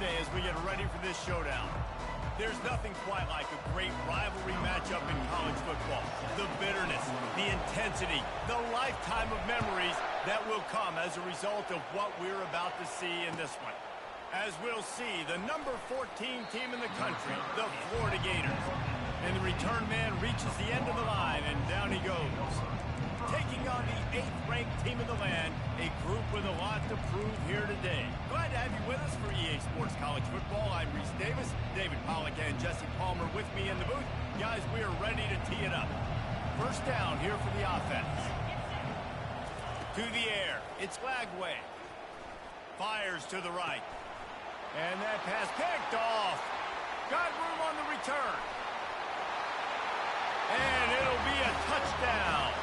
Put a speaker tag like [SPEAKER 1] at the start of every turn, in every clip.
[SPEAKER 1] Thursday as we get ready for this showdown. There's nothing quite like a great rivalry matchup in college football. The bitterness, the intensity, the lifetime of memories that will come as a result of what we're about to see in this one. As we'll see, the number 14 team in the country, the Florida Gators. And the return man reaches the end of the line, and down he goes. Taking on the 8th-ranked team in the land, a group with a lot to prove here today. Glad to have you with us for EA Sports College Football. I'm Reese Davis, David Pollack and Jesse Palmer with me in the booth. Guys, we are ready to tee it up. First down here for the offense. To the air, it's Lagway. Fires to the right. And that pass picked off. Got room on the return. And it'll be a touchdown.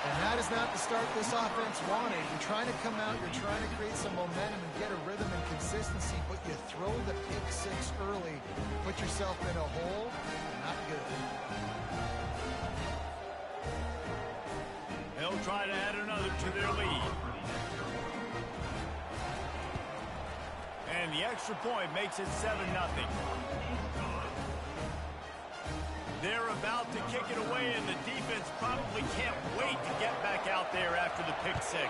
[SPEAKER 2] And that is not the start this offense wanted. You're trying to come out, you're trying to create some momentum and get a rhythm and consistency, but you throw the pick six early, put yourself in a hole, not good.
[SPEAKER 1] They'll try to add another to their lead. And the extra point makes it 7-0. They're about to kick it away, and the defense probably can't wait to get back out there after the pick six.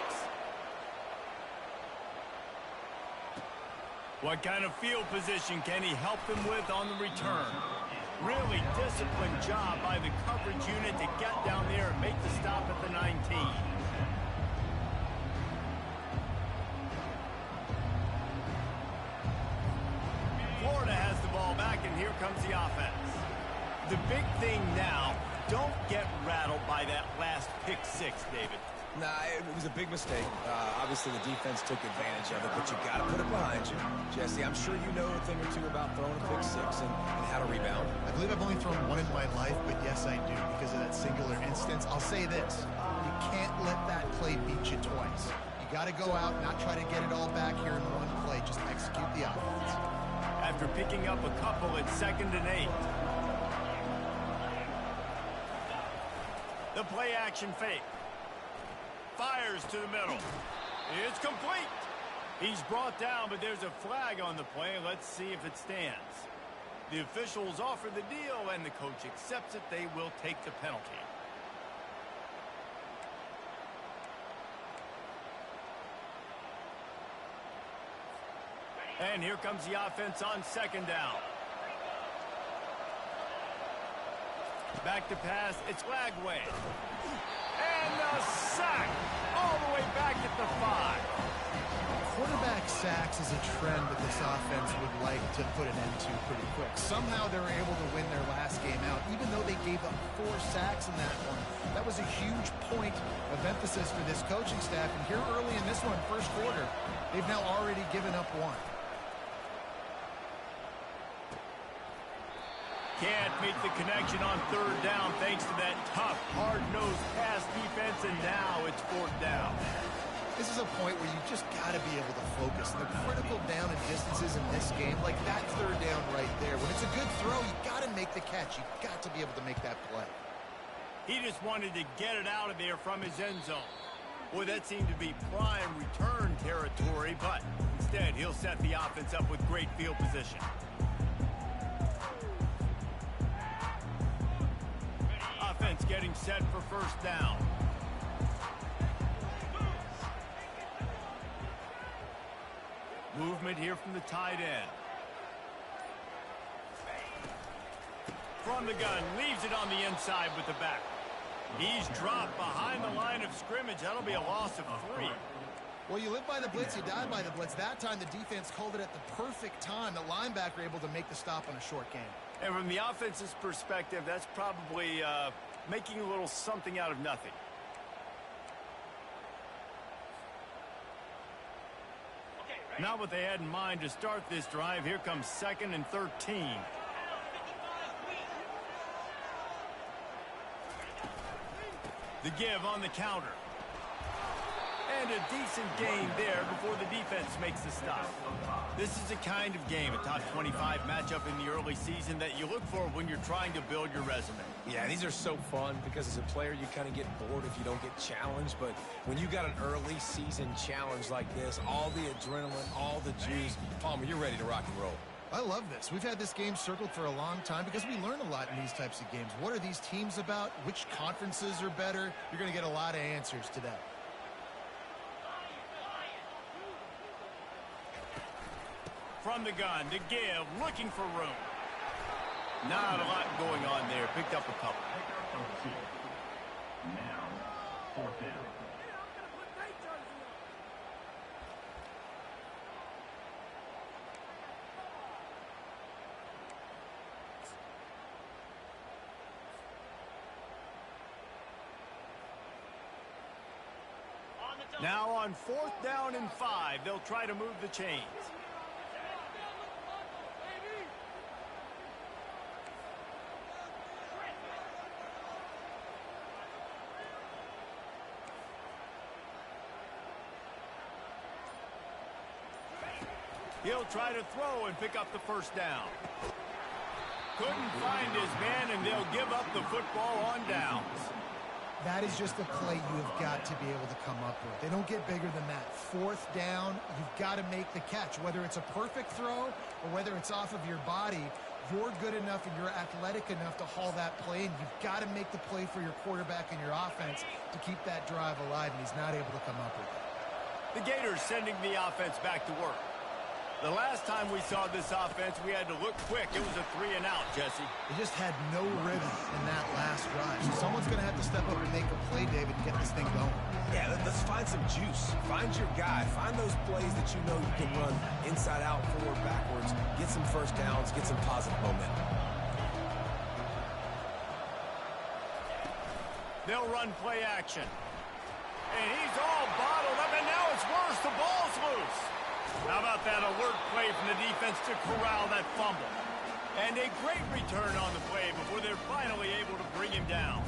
[SPEAKER 1] What kind of field position can he help them with on the return? Really disciplined job by the coverage unit to get down there and make the stop at the 19. Florida has the ball back, and here comes the offense. The big thing now, don't get rattled by that last pick six, David.
[SPEAKER 3] Nah, it was a big mistake. Obviously, the defense took advantage of it, but you got to put it behind you. Jesse, I'm sure you know a thing or two about throwing a pick six and how to rebound.
[SPEAKER 2] I believe I've only thrown one in my life, but yes, I do, because of that singular instance. I'll say this. You can't let that play beat you twice. You got to go out, not try to get it all back here in one play. Just execute the offense.
[SPEAKER 1] After picking up a couple, it's 2nd and 8. The play action fake. Fires to the middle. It's complete. He's brought down, but there's a flag on the play. Let's see if it stands. The officials offer the deal, and the coach accepts it. They will take the penalty. And here comes the offense on 2nd down. Back to pass, it's Lagway. And the sack all the way back at the 5.
[SPEAKER 2] Quarterback sacks is a trend that this offense would like to put an end to pretty quick. Somehow they were able to win their last game out, even though they gave up 4 sacks in that one. That was a huge point of emphasis for this coaching staff. And here early in this one, first quarter, they've now already given up 1.
[SPEAKER 1] Can't make the connection on 3rd down thanks to that tough, hard-nosed pass defense, and now it's 4th down.
[SPEAKER 2] This is a point where you just got to be able to focus. The critical down and distances in this game, like that 3rd down right there. When it's a good throw, you got to make the catch. You got to be able to make that play.
[SPEAKER 1] He just wanted to get it out of there from his end zone. Boy, that seemed to be prime return territory, but instead he'll set the offense up with great field position. Offense getting set for 1st down. Movement here from the tight end. From the gun, leaves it on the inside with the back. He's dropped behind the line of scrimmage. That'll be a loss of 3.
[SPEAKER 2] Well, you live by the blitz, you die by the blitz. That time the defense called it at the perfect time. The linebacker able to make the stop on a short game.
[SPEAKER 1] And from the offense's perspective, that's probably making a little something out of nothing. Not what they had in mind to start this drive. Here comes 2nd and 13. The give on the counter. And a decent gain there before the defense makes the stop. This is the kind of game, a top 25 matchup in the early season, that you look for when you're trying to build your resume.
[SPEAKER 3] Yeah, these are so fun because as a player, you kind of get bored if you don't get challenged. But when you got an early season challenge like this, all the adrenaline, all the juice, Palmer, you're ready to rock and roll.
[SPEAKER 2] I love this. We've had this game circled for a long time because we learn a lot in these types of games. What are these teams about? Which conferences are better? You're going to get a lot of answers today.
[SPEAKER 1] From the gun to give, looking for room. Not a lot going on there. Picked up a couple.
[SPEAKER 4] Now, fourth down.
[SPEAKER 1] Now on 4th down and 5, they'll try to move the chains. He'll try to throw and pick up the first down. Couldn't find his man, and they'll give up the football on downs.
[SPEAKER 2] That is just a play you have got to be able to come up with. They don't get bigger than that. 4th down, you've got to make the catch. Whether it's a perfect throw or whether it's off of your body, you're good enough and you're athletic enough to haul that play, and you've got to make the play for your quarterback and your offense to keep that drive alive, and he's not able to come up with it.
[SPEAKER 1] The Gators sending the offense back to work. The last time we saw this offense, we had to look quick. It was a 3-and-out, Jesse.
[SPEAKER 2] They just had no rhythm in that last drive. So someone's going to have to step up and make a play, David, and get this thing going.
[SPEAKER 3] Yeah, let's find some juice. Find your guy. Find those plays that you know you can run inside out, forward, backwards. Get some first downs. Get some positive momentum.
[SPEAKER 1] They'll run play action. And he's all bottled up, and now it's worse. The ball's loose. How about that alert play from the defense to corral that fumble? And a great return on the play before they're finally able to bring him down.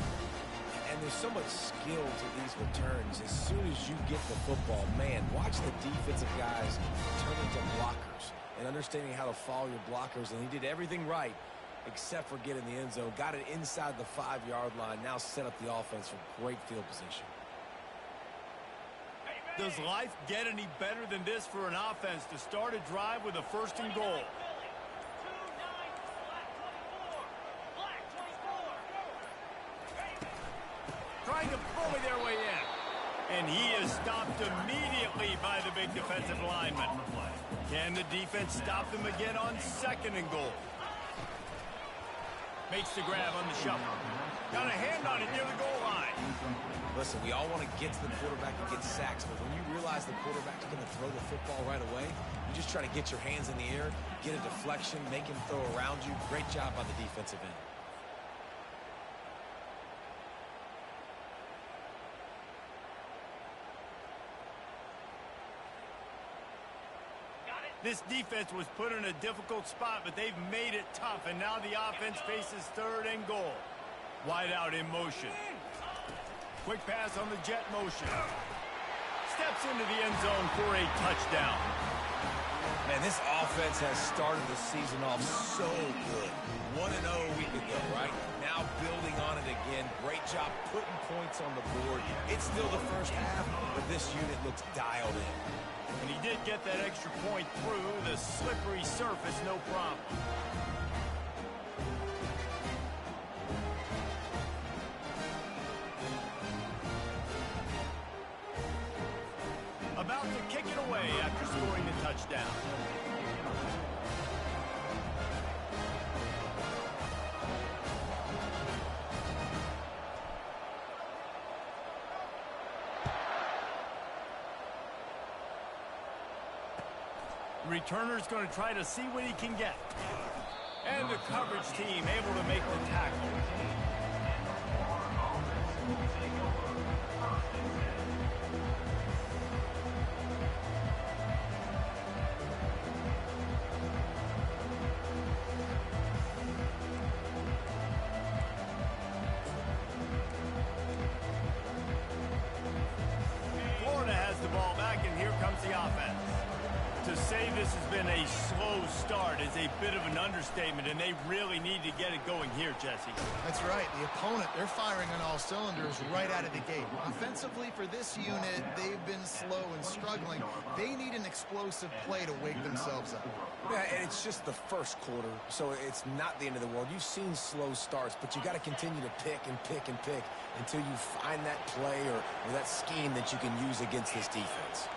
[SPEAKER 3] And there's so much skill to these returns. As soon as you get the football, man, watch the defensive guys turn into blockers and understanding how to follow your blockers. And he did everything right except for getting the end zone. Got it inside the 5-yard line. Now set up the offense for great field position.
[SPEAKER 1] Does life get any better than this for an offense to start a drive with a 1st and goal? Trying to bully their way in. And he is stopped immediately by the big defensive lineman. Can the defense stop them again on 2nd and goal? Makes the grab on the shuffle. Got a hand on it near the goal line.
[SPEAKER 3] Listen, we all want to get to the quarterback and get sacks, but when you realize the quarterback's going to throw the football right away, you just try to get your hands in the air, get a deflection, make him throw around you. Great job by the defensive end.
[SPEAKER 1] This defense was put in a difficult spot, but they've made it tough, and now the offense faces 3rd and goal. Wide out in motion. Quick pass on the jet motion. Steps into the end zone for a touchdown.
[SPEAKER 3] Man, this offense has started the season off so good. 1-0 a week ago, right? Now building on it again. Great job putting points on the board. It's still the first half, but this unit looks dialed in.
[SPEAKER 1] And he did get that extra point through the slippery surface, no problem. About to kick it away after scoring the touchdown. Returner's going to try to see what he can get. And the coverage team able to make the tackle. Florida has the start is a bit of an understatement, and they really need to get it going here, Jesse.
[SPEAKER 2] That's right. The opponent, they're firing on all cylinders right out of the gate. Offensively, for this unit, they've been slow and struggling. They need an explosive play to wake themselves up.
[SPEAKER 3] Yeah, and it's just the first quarter, so it's not the end of the world. You've seen slow starts, but you got to continue to pick and pick and pick until you find that play or that scheme that you can use against this defense.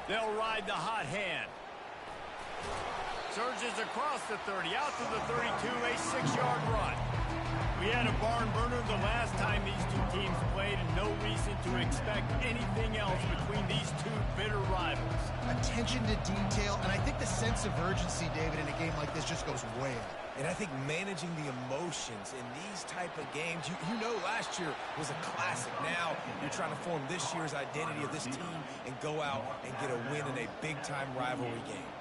[SPEAKER 1] They'll ride the hot hand. Surges across the 30, out to the 32, a 6-yard run. We had a barn burner the last time these two teams played, and no reason to expect anything else between these two bitter rivals.
[SPEAKER 2] Attention to detail, and I think the sense of urgency, David, in a game like this just goes way up.
[SPEAKER 3] And I think managing the emotions in these type of games, you know last year was a classic. Now you're trying to form this year's identity of this team and go out and get a win in a big-time rivalry game.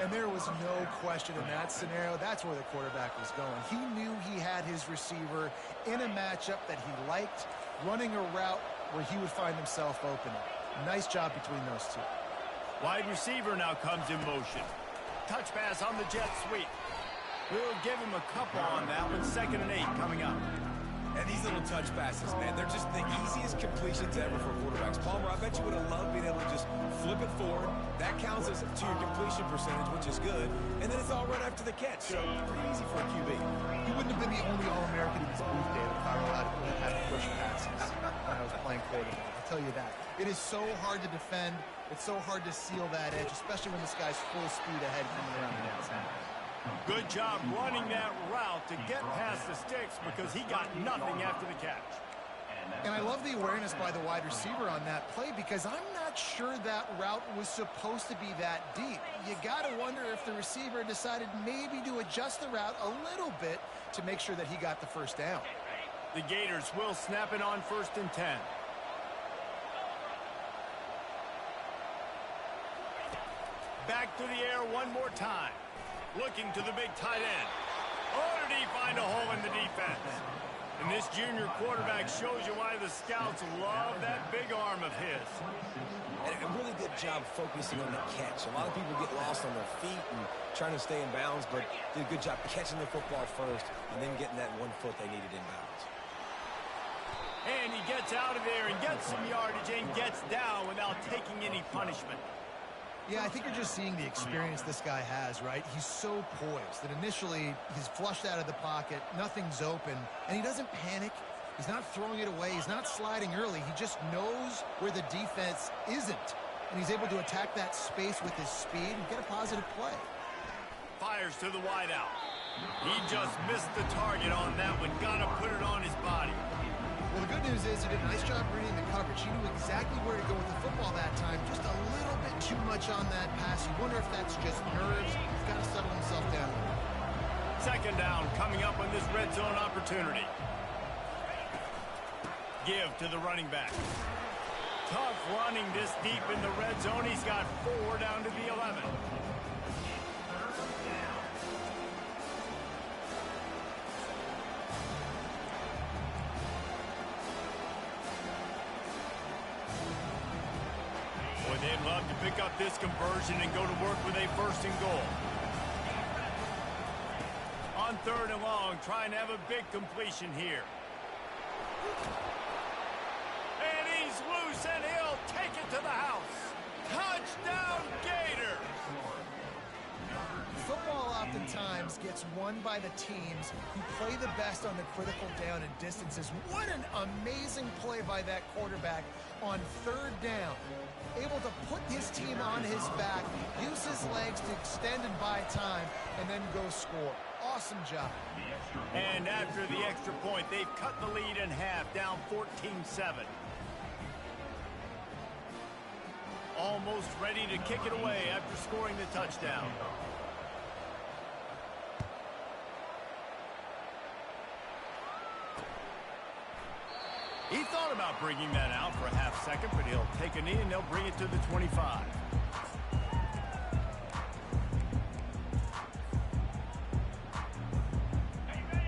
[SPEAKER 2] And there was no question in that scenario. That's where the quarterback was going. He knew he had his receiver in a matchup that he liked, running a route where he would find himself open. Nice job between those two.
[SPEAKER 1] Wide receiver now comes in motion. Touch pass on the jet sweep. We'll give him a couple on that one. 2nd and 8 coming up.
[SPEAKER 3] And these little touch passes, man, they're just the easiest completions ever for quarterbacks. Palmer, I bet you would have loved being able to just flip it forward. That counts as to your completion percentage, which is good. And then it's all right after the catch. So pretty easy for a QB.
[SPEAKER 2] He wouldn't have been the only All-American in this booth, David, if I were allowed to have push passes when I was playing quarterback. I'll tell you that. It is so hard to defend. It's so hard to seal that edge, especially when this guy's full speed ahead coming around the outside.
[SPEAKER 1] Good job running that route to get past the sticks because he got nothing after the catch.
[SPEAKER 2] And I love the awareness by the wide receiver on that play because I'm not sure that route was supposed to be that deep. You got to wonder if the receiver decided maybe to adjust the route a little bit to make sure that he got the first down.
[SPEAKER 1] The Gators will snap it on 1st and 10. Back to the air one more time. Looking to the big tight end. Oh, did he find a hole in the defense? And this junior quarterback shows you why the scouts love that big arm of his.
[SPEAKER 3] And a really good job focusing on the catch. A lot of people get lost on their feet and trying to stay in bounds, but did a good job catching the football first and then getting that 1 foot they needed in bounds.
[SPEAKER 1] And he gets out of there and gets some yardage and gets down without taking any punishment.
[SPEAKER 2] Yeah, I think you're just seeing the experience this guy has, right? He's so poised that initially he's flushed out of the pocket, nothing's open, and he doesn't panic. He's not throwing it away. He's not sliding early. He just knows where the defense isn't, and he's able to attack that space with his speed and get a positive play.
[SPEAKER 1] Fires to the wideout. He just missed the target on that one. Got to put it on his body.
[SPEAKER 2] Well, the good news is he did a nice job reading the coverage. He knew exactly where to go with the football that time. Just a little bit too much on that pass. You wonder if that's just nerves. He's got to settle himself down.
[SPEAKER 1] 2nd down coming up on this red zone opportunity. Give to the running back. Tough running this deep in the red zone. He's got 4 down to the 11. They'd love to pick up this conversion and go to work with a 1st and goal. On 3rd and long, trying to have a big completion here. And he's loose, and he'll take it to the house. Touchdown, Gators!
[SPEAKER 2] Football oftentimes gets won by the teams who play the best on the critical down and distances. What an amazing play by that quarterback on 3rd down. Able to put his team on his back, use his legs to extend and buy time, and then go score. Awesome job.
[SPEAKER 1] And after the extra point, they've cut the lead in half, down 14-7. Almost ready to kick it away after scoring the touchdown. He thought about bringing that out for a half second, but he'll take a knee and they'll bring it to the 25.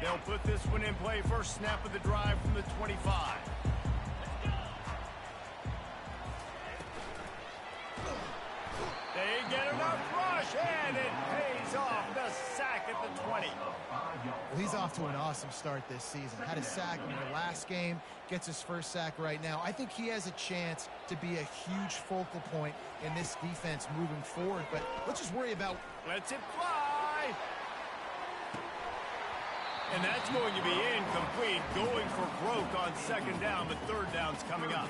[SPEAKER 1] They'll put this one in play. First snap of the drive from the 25. And it pays off. The sack at the 20.
[SPEAKER 2] Well, he's off to an awesome start this season. Had a sack in their last game, gets his first sack right now. I think he has a chance to be a huge focal point in this defense moving forward. But let's just worry about...
[SPEAKER 1] Lets it fly. And that's going to be incomplete. Going for broke on second down, but third down's coming up.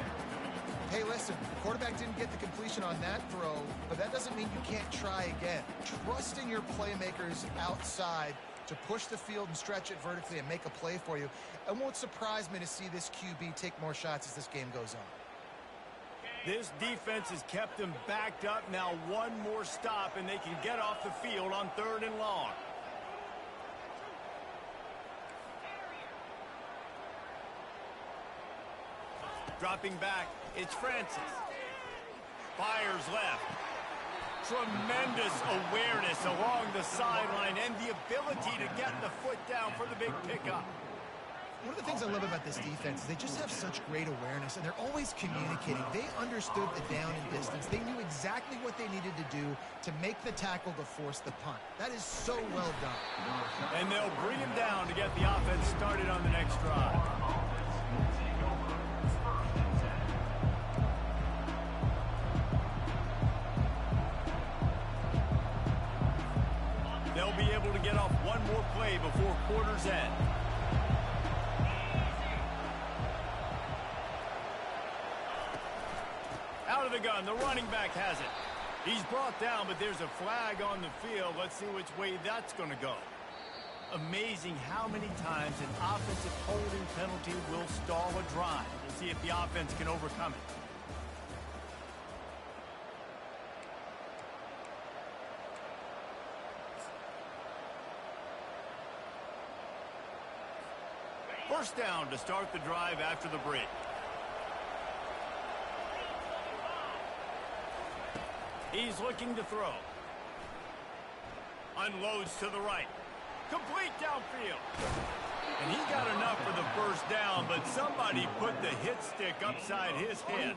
[SPEAKER 2] Hey, listen, the quarterback didn't get the completion on that throw, but that doesn't mean you can't try again. Trust in your playmakers outside to push the field and stretch it vertically and make a play for you. It won't surprise me to see this QB take more shots as this game goes on.
[SPEAKER 1] This defense has kept them backed up. Now one more stop, and they can get off the field on 3rd and long. Dropping back, it's Francis. Fires left. Tremendous awareness along the sideline and the ability to get the foot down for the big pickup.
[SPEAKER 2] One of the things I love about this defense is they just have such great awareness, and they're always communicating. They understood the down and distance. They knew exactly what they needed to do to make the tackle to force the punt. That is so well done.
[SPEAKER 1] And they'll bring him down to get the offense started on the next drive. They'll be able to get off one more play before quarter's end. Out of the gun, the running back has it. He's brought down, but there's a flag on the field. Let's see which way that's going to go. Amazing how many times an offensive holding penalty will stall a drive. We'll see if the offense can overcome it. First down to start the drive after the break. He's looking to throw. Unloads to the right. Complete downfield. And he got enough for the first down, but somebody put the hit stick upside his head.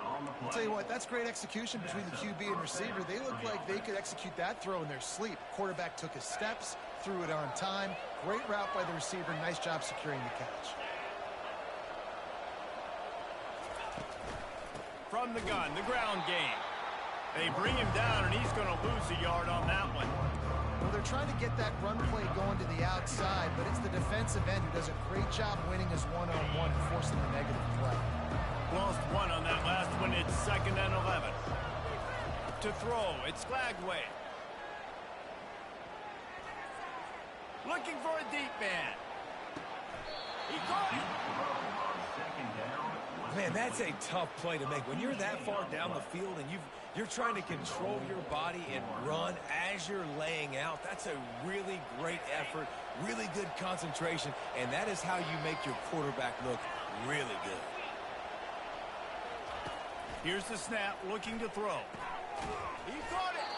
[SPEAKER 2] I'll tell you what, that's great execution between the QB and receiver. They look like they could execute that throw in their sleep. Quarterback took his steps, threw it on time. Great route by the receiver. Nice job securing the catch.
[SPEAKER 1] From the gun, the ground game. They bring him down, and he's going to lose a yard on that one.
[SPEAKER 2] Well, they're trying to get that run play going to the outside, but it's the defensive end who does a great job winning his one-on-one and forcing the negative play.
[SPEAKER 1] Lost one on that last one. It's 2nd and 11. To throw, it's Skagway. Looking for a deep man. He caught it.
[SPEAKER 3] Man, that's a tough play to make. When you're that far down the field and you're trying to control your body and run as you're laying out, that's a really great effort, really good concentration, and that is how you make your quarterback look really good.
[SPEAKER 1] Here's the snap, looking to throw. He caught it.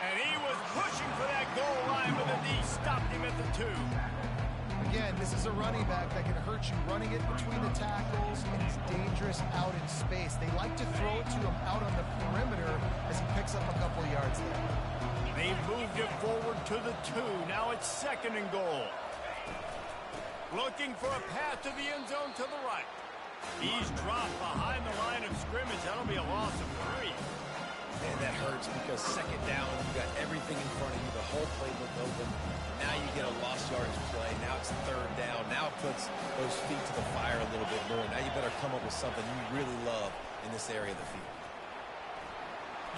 [SPEAKER 1] And he was pushing for that goal line, but the D stopped him at the 2.
[SPEAKER 2] Again, this is a running back that can hurt you running it between the tackles, and he's dangerous out in space. They like to throw it to him out on the perimeter as he picks up a couple of yards there.
[SPEAKER 1] They moved it forward to the 2. Now it's 2nd and goal. Looking for a path to the end zone to the right. He's dropped behind the line of scrimmage. That'll be a loss of 3.
[SPEAKER 3] Man, that hurts because 2nd down, you've got everything in front of you, the whole playbook open. Now you get a lost yardage play. Now it's 3rd down. Now it puts those feet to the fire a little bit more. Now you better come up with something you really love in this area of the field.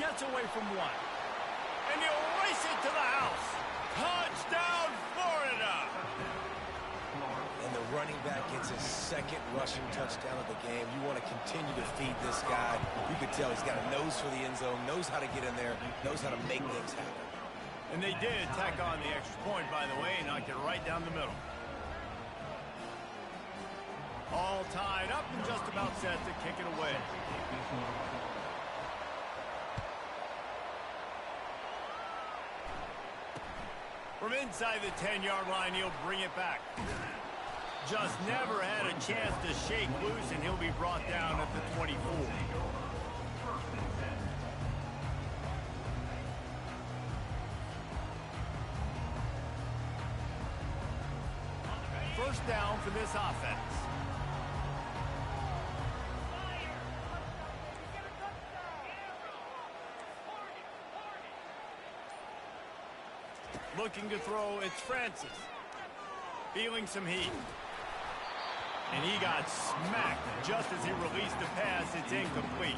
[SPEAKER 1] Gets away from one. And he'll race it to the house. Touchdown, Florida!
[SPEAKER 3] And the running back gets his 2nd rushing touchdown of the game. You want to continue to feed this guy. You could tell he's got a nose for the end zone, knows how to get in there, knows how to make things happen.
[SPEAKER 1] And they did tack on the extra point, by the way, and knocked it right down the middle. All tied up and just about set to kick it away. From inside the 10-yard line, he'll bring it back. Just never had a chance to shake loose, and he'll be brought down at the 24. first down for this offense. Looking to throw, it's Francis. Feeling some heat. And he got smacked just as he released the pass. It's incomplete.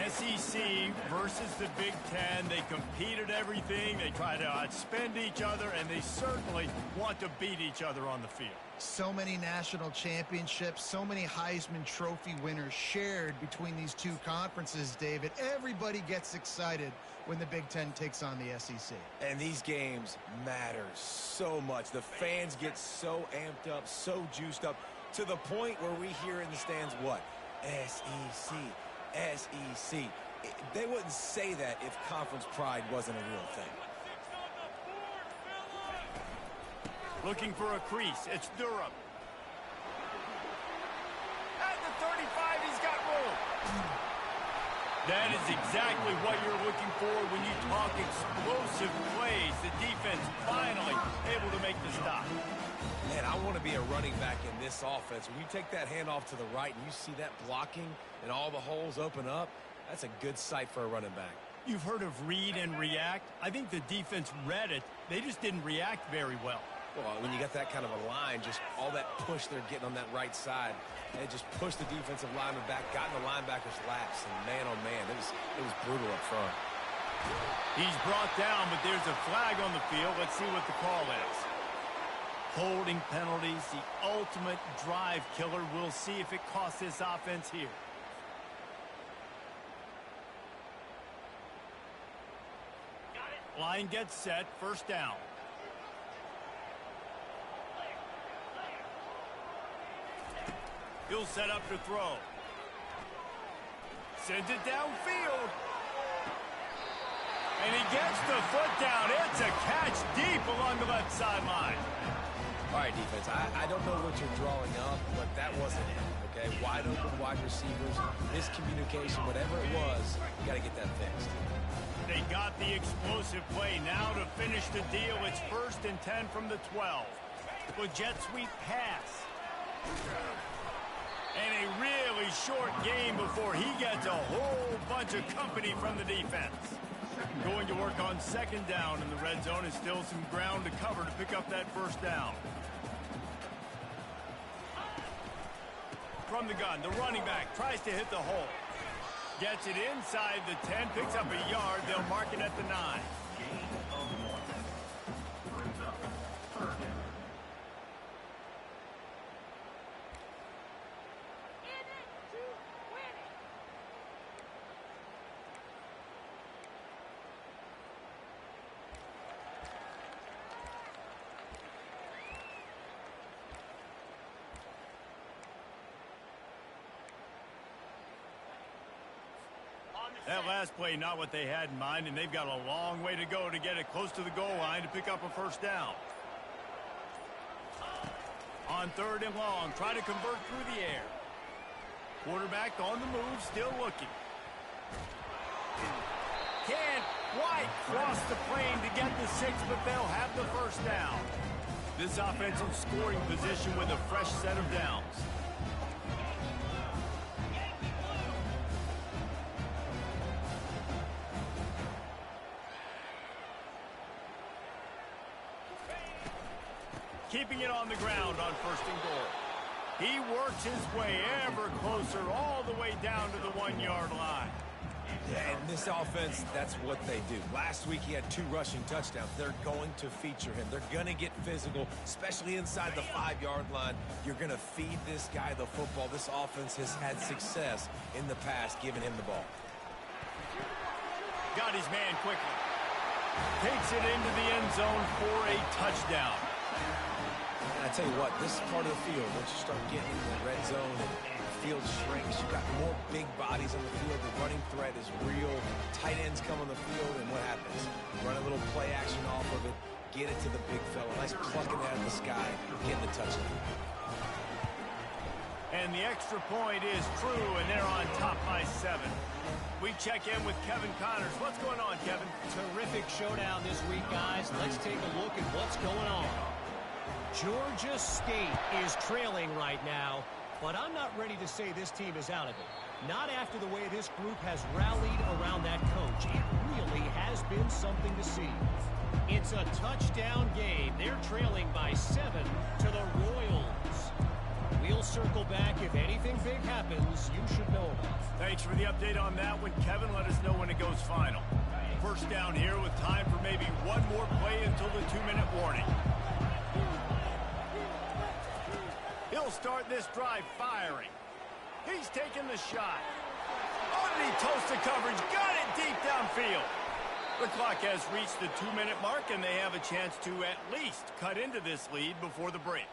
[SPEAKER 1] SEC versus the Big Ten. They competed everything. They try to outspend each other, and they certainly want to beat each other on the field.
[SPEAKER 2] So many national championships, so many Heisman Trophy winners shared between these two conferences, David. Everybody gets excited when the Big Ten takes on the SEC.
[SPEAKER 3] And these games matter so much. The fans get so amped up, so juiced up, to the point where we hear in the stands what? SEC. SEC. They wouldn't say that if conference pride wasn't a real thing.
[SPEAKER 1] Looking for a crease. It's Durham. At the 35, he's got room. That is exactly what you're looking for when you talk explosive plays. The defense finally able to make the stop.
[SPEAKER 3] Man, I want to be a running back in this offense. When you take that handoff to the right and you see that blocking and all the holes open up, that's a good sight for a running back.
[SPEAKER 1] You've heard of read and react. I think the defense read it. They just didn't react very well.
[SPEAKER 3] Well, when you got that kind of a line, just all that push they're getting on that right side, they just pushed the defensive lineman back, got in the linebacker's laps, and man, oh man, it was brutal up front.
[SPEAKER 1] He's brought down, but there's a flag on the field. Let's see what the call is. Holding penalties, the ultimate drive killer. We'll see if it costs this offense here. Line gets set, first down. He'll set up to throw. Sends it downfield. And he gets the foot down. It's a catch deep along the left sideline.
[SPEAKER 3] All right, defense, I don't know what you're drawing up, but that wasn't it, okay? Wide open wide receivers, miscommunication, whatever it was, you got to get that fixed.
[SPEAKER 1] They got the explosive play. Now to finish the deal, it's 1st and 10 from the 12. With jet sweep pass. And a really short game before he gets a whole bunch of company from the defense. Going to work on 2nd down in the red zone, and still some ground to cover to pick up that first down. From the gun, the running back tries to hit the hole. Gets it inside the 10, picks up a yard. They'll mark it at the 9. That last play, not what they had in mind, and they've got a long way to go to get it close to the goal line to pick up a first down. On 3rd and long, try to convert through the air. Quarterback on the move, still looking. Can't quite cross the plane to get the 6, but they'll have the first down. This offense in scoring position with a fresh set of downs. Keeping it on the ground on 1st and goal. He works his way ever closer all the way down to the 1-yard line.
[SPEAKER 3] Yeah, and this offense, that's what they do. Last week he had 2 rushing touchdowns. They're going to feature him. They're going to get physical, especially inside the 5-yard line. You're going to feed this guy the football. This offense has had success in the past giving him the ball.
[SPEAKER 1] Got his man quickly. Takes it into the end zone for a touchdown.
[SPEAKER 3] And I tell you what, this part of the field, once you start getting in the red zone and the field shrinks, you've got more big bodies on the field. The running threat is real. Tight ends come on the field, and what happens? Run a little play action off of it, get it to the big fella. Nice plucking out of the sky, getting the touchdown.
[SPEAKER 1] And the extra point is true, and they're on top by 7. We check in with Kevin Connors. What's going on, Kevin?
[SPEAKER 5] Terrific showdown this week, guys. Let's take a look at what's going on. Georgia State is trailing right now, but I'm not ready to say this team is out of it. Not after the way this group has rallied around that coach. It really has been something to see. It's a touchdown game. They're trailing by 7 to the Royals. We'll circle back. If anything big happens, you should know about it.
[SPEAKER 1] Thanks for the update on that one, Kevin. Let us know when it goes final. First down here with time for maybe one more play until the 2-minute warning. He'll start this drive firing. He's taking the shot. Oh, did he toast the coverage? Got it deep downfield. The clock has reached the 2-minute mark, and they have a chance to at least cut into this lead before the break.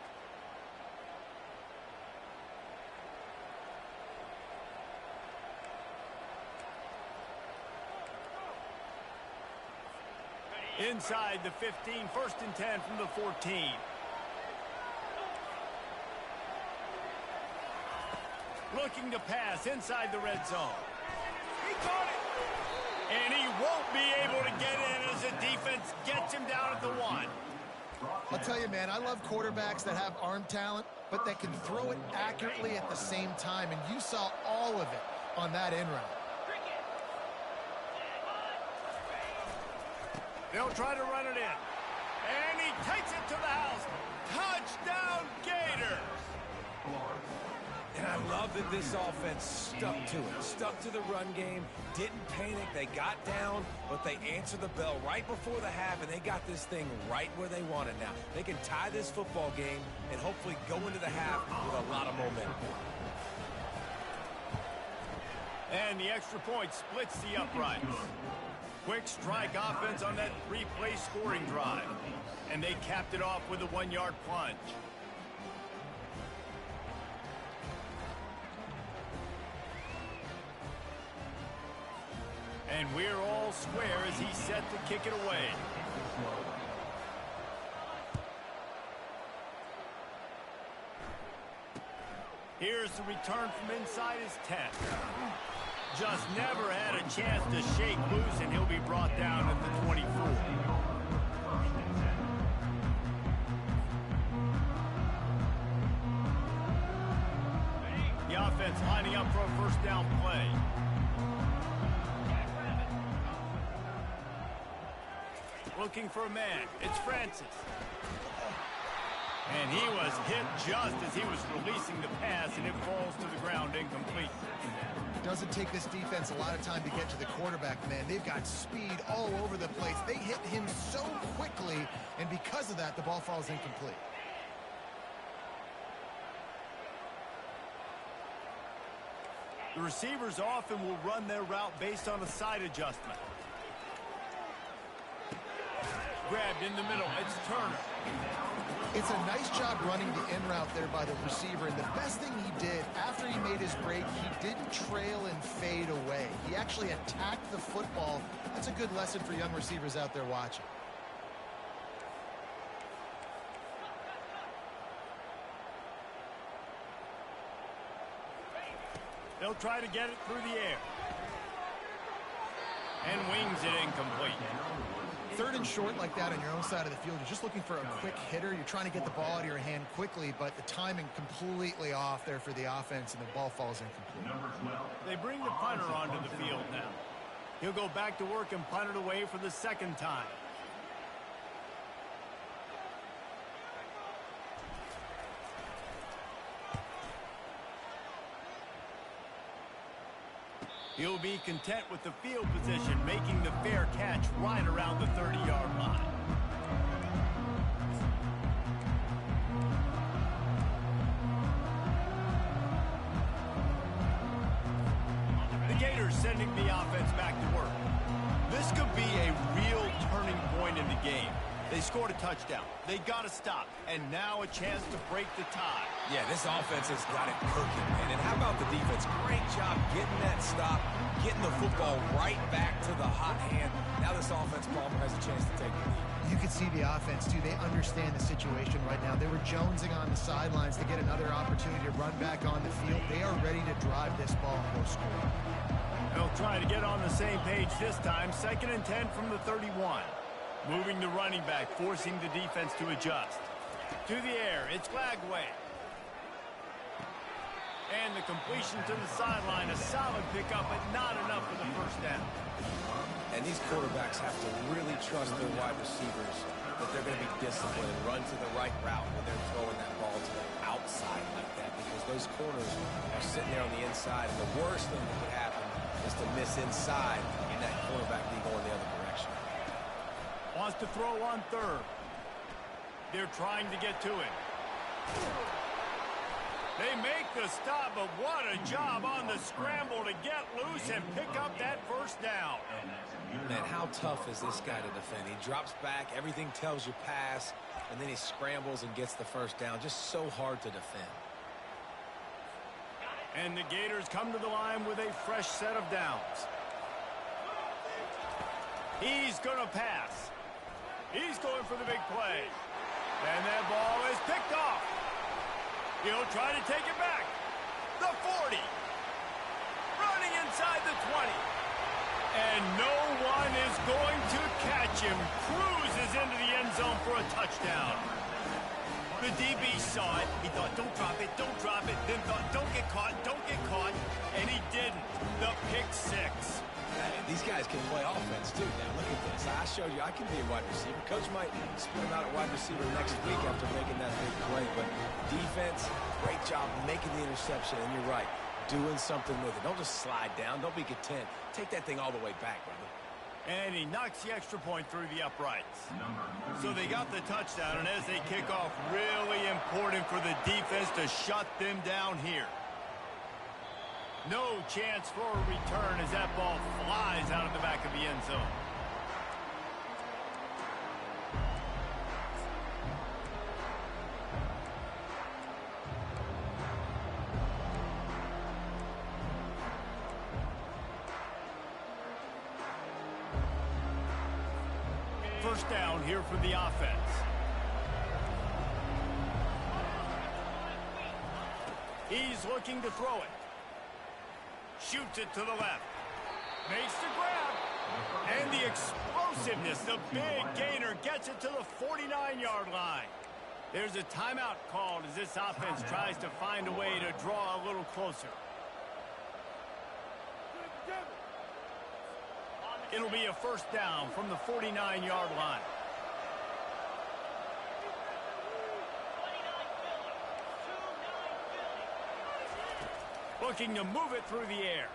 [SPEAKER 1] Inside the 15, 1st and 10 from the 14. Looking to pass inside the red zone. He caught it. And he won't be able to get in as the defense gets him down at the 1.
[SPEAKER 2] I'll tell you, man, I love quarterbacks that have arm talent, but that can throw it accurately at the same time. And you saw all of it on that in route.
[SPEAKER 1] They'll try to run it in. And he takes it to the house. Touchdown, Gators!
[SPEAKER 3] And I love that this offense stuck to it. Stuck to the run game. Didn't panic. They got down, but they answered the bell right before the half, and they got this thing right where they want it now. They can tie this football game and hopefully go into the half with a lot of momentum.
[SPEAKER 1] And the extra point splits the uprights. Quick strike offense on that 3-play scoring drive. And they capped it off with a 1-yard plunge. And we're all square as he's set to kick it away. Here's the return from inside his 10. Just never had a chance to shake loose, and he'll be brought down at the 24. The offense lining up for a first down play. Looking for a man. It's Francis. And he was hit just as he was releasing the pass, and it falls to the ground incomplete.
[SPEAKER 2] Doesn't take this defense a lot of time to get to the quarterback, man. They've got speed all over the place. They hit him so quickly, and because of that, the ball falls incomplete.
[SPEAKER 1] The receivers often will run their route based on a side adjustment. Grabbed in the middle. It's Turner.
[SPEAKER 2] It's a nice job running the in route there by the receiver, and the best thing he did after he made his break, he didn't trail and fade away. He actually attacked the football. That's a good lesson for young receivers out there watching.
[SPEAKER 1] They'll try to get it through the air. And wings it incomplete.
[SPEAKER 2] 3rd and short like that on your own side of the field, you're just looking for a quick hitter. You're trying to get the ball out of your hand quickly, but the timing completely off there for the offense, and the ball falls incomplete.
[SPEAKER 1] They bring the punter onto the field now. He'll go back to work and punt it away for the 2nd time. He'll be content with the field position, making the fair catch right around the 30-yard line. The Gators sending the offense back to work. This could be a real turning point in the game. They scored a touchdown. They got to stop. And now a chance to break the tie.
[SPEAKER 3] Yeah, this offense has got it cooking, man. And how about the defense? Great job getting that stop, getting the football right back to the hot hand. Now this offense, Palmer, has a chance to take the lead.
[SPEAKER 2] You can see the offense, too. They understand the situation right now. They were jonesing on the sidelines to get another opportunity to run back on the field. They are ready to drive this ball and go score.
[SPEAKER 1] They'll try to get on the same page this time. 2nd and 10 from the 31. Moving the running back, forcing the defense to adjust. To the air, it's Lagway. And the completion to the sideline, a solid pickup, but not enough for the first down.
[SPEAKER 3] And these quarterbacks have to really trust their wide receivers that they're going to be disciplined and run to the right route when they're throwing that ball to the outside like that, because those corners are sitting there on the inside, and the worst thing that could happen is to miss inside and that quarterback be going the other direction.
[SPEAKER 1] Wants to throw on third. They're trying to get to it. They make the stop, but what a job on the scramble to get loose and pick up that first down.
[SPEAKER 3] Man, how tough is this guy to defend? He drops back, everything tells you pass, and then he scrambles and gets the first down. Just so hard to defend.
[SPEAKER 1] And the Gators come to the line with a fresh set of downs. He's going to pass. He's going for the big play. And that ball is picked off. He'll try to take it back. The 40. Running inside the 20. And no one is going to catch him. Cruises into the end zone for a touchdown. The DB saw it. He thought, don't drop it, don't drop it. Then thought, don't get caught, don't get caught. And he didn't. The pick six.
[SPEAKER 3] These guys can play offense, too. Now, look at this. I showed you I can be a wide receiver. Coach might spin him out at wide receiver next week after making that big play. But defense, great job making the interception. And you're right, doing something with it. Don't just slide down. Don't be content. Take that thing all the way back, brother.
[SPEAKER 1] And he knocks the extra point through the uprights. So they got the touchdown. And as they kick off, really important for the defense to shut them down here. No chance for a return as that ball flies out of the back of the end zone. First down here for the offense. He's looking to throw it. Shoots it to the left. Makes the grab. And the explosiveness, the big gainer, gets it to the 49-yard line. There's a timeout called as this offense tries to find a way to draw a little closer. It'll be a first down from the 49-yard line. Looking to move it through the air.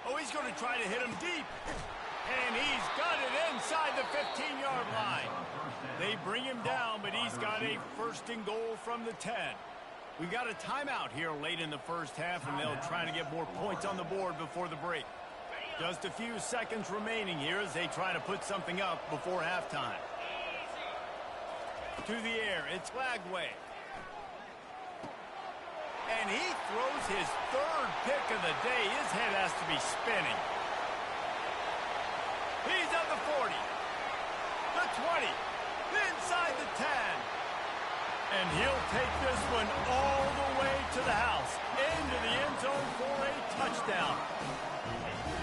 [SPEAKER 1] Oh, he's going to try to hit him deep. And he's got it inside the 15-yard line. They bring him down, but he's got a first and goal from the 10. We got a timeout here late in the first half, and they'll try to get more points on the board before the break. Just a few seconds remaining here as they try to put something up before halftime. To the air, it's Lagway. And he throws his third pick of the day. His head has to be spinning. He's at the 40, the 20, inside the 10. And he'll take this one all the way to the house, into the end zone for a touchdown.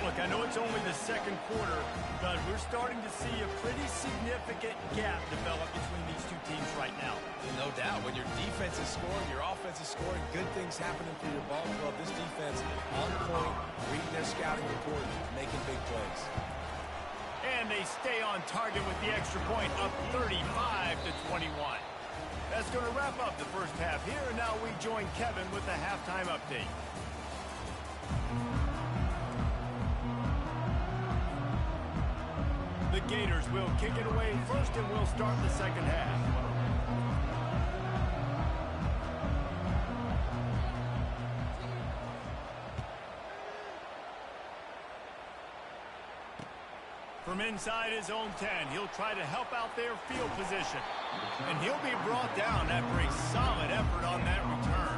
[SPEAKER 1] Look, I know it's only the second quarter, but we're starting to see a pretty significant gap develop between these two teams right now.
[SPEAKER 3] No doubt. When your defense is scoring, your offense is scoring, good things happening for your ball club. This defense on point, reading their scouting report, making big plays.
[SPEAKER 1] And they stay on target with the extra point, up 35-21. That's going to wrap up the first half here, and now we join Kevin with the halftime update. The Gators will kick it away first, and we'll start the second half. From inside his own 10, he'll try to help out their field position. And he'll be brought down after a solid effort on that return.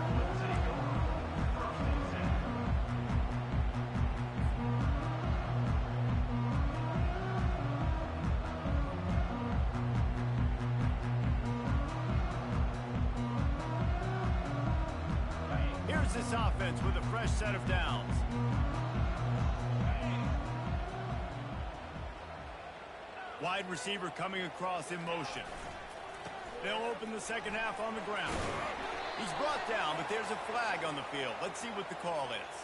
[SPEAKER 1] Here's this offense with a fresh set of downs. Wide receiver coming across in motion. They'll open the second half on the ground. He's brought down, but there's a flag on the field. Let's see what the call is.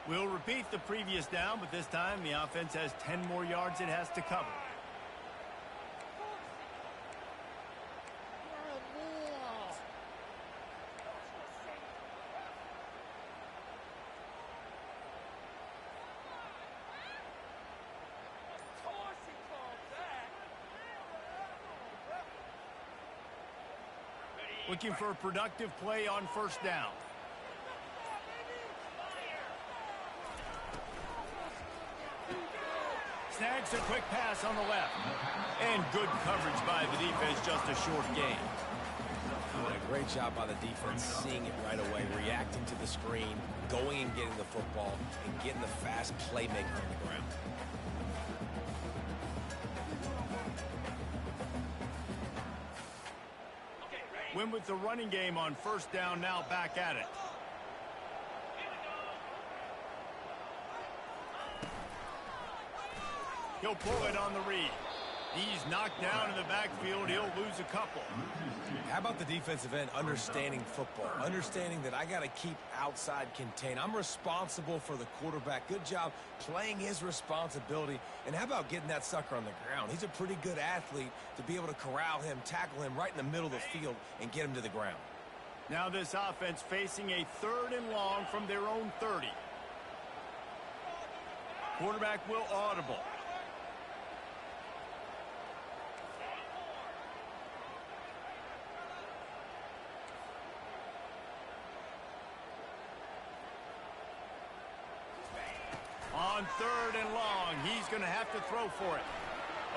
[SPEAKER 1] We'll repeat the previous down, but this time the offense has 10 more yards it has to cover. Looking for a productive play on first down. Snags a quick pass on the left. And good coverage by the defense, just a short gain.
[SPEAKER 3] A great job by the defense, seeing it right away, reacting to the screen, going and getting the football, and getting the fast playmaker on the ground.
[SPEAKER 1] Win with the running game on first down, now back at it. He'll pull it on the read. He's knocked down in the backfield. He'll lose a couple.
[SPEAKER 3] How about the defensive end understanding football, understanding that I got to keep outside contained. I'm responsible for the quarterback. Good job playing his responsibility. And how about getting that sucker on the ground? He's a pretty good athlete to be able to corral him, tackle him right in the middle of the field, and get him to the ground.
[SPEAKER 1] Now this offense facing a 3rd and long from their own 30. Quarterback will audible. On 3rd and long, he's going to have to throw for it.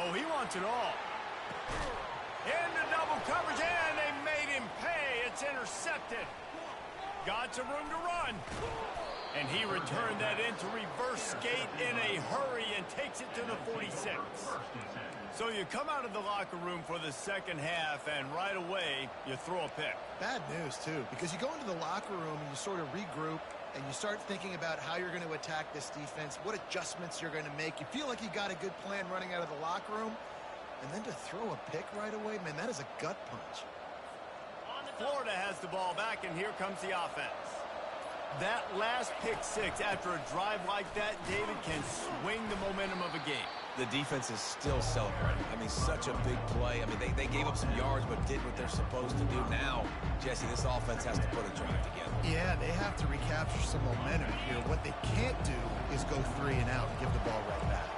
[SPEAKER 1] Oh, he wants it all. Into double coverage, and they made him pay. It's intercepted. Got some room to run. And he returned that into reverse skate in a hurry and takes it to the 46. So you come out of the locker room for the second half, and right away, you throw a pick.
[SPEAKER 2] Bad news, too, because you go into the locker room and you sort of regroup, and you start thinking about how you're going to attack this defense, what adjustments you're going to make. You feel like you got a good plan running out of the locker room, and then to throw a pick right away, man, that is a gut punch.
[SPEAKER 1] Florida has the ball back, and here comes the offense. That last pick six after a drive like that, David, can swing the momentum of a game.
[SPEAKER 3] The defense is still celebrating. I mean, such a big play. I mean, they gave up some yards but did what they're supposed to do. Now, Jesse, this offense has to put a drive together.
[SPEAKER 2] Yeah, they have to recapture some momentum here. What they can't do is go 3 and out and give the ball right back.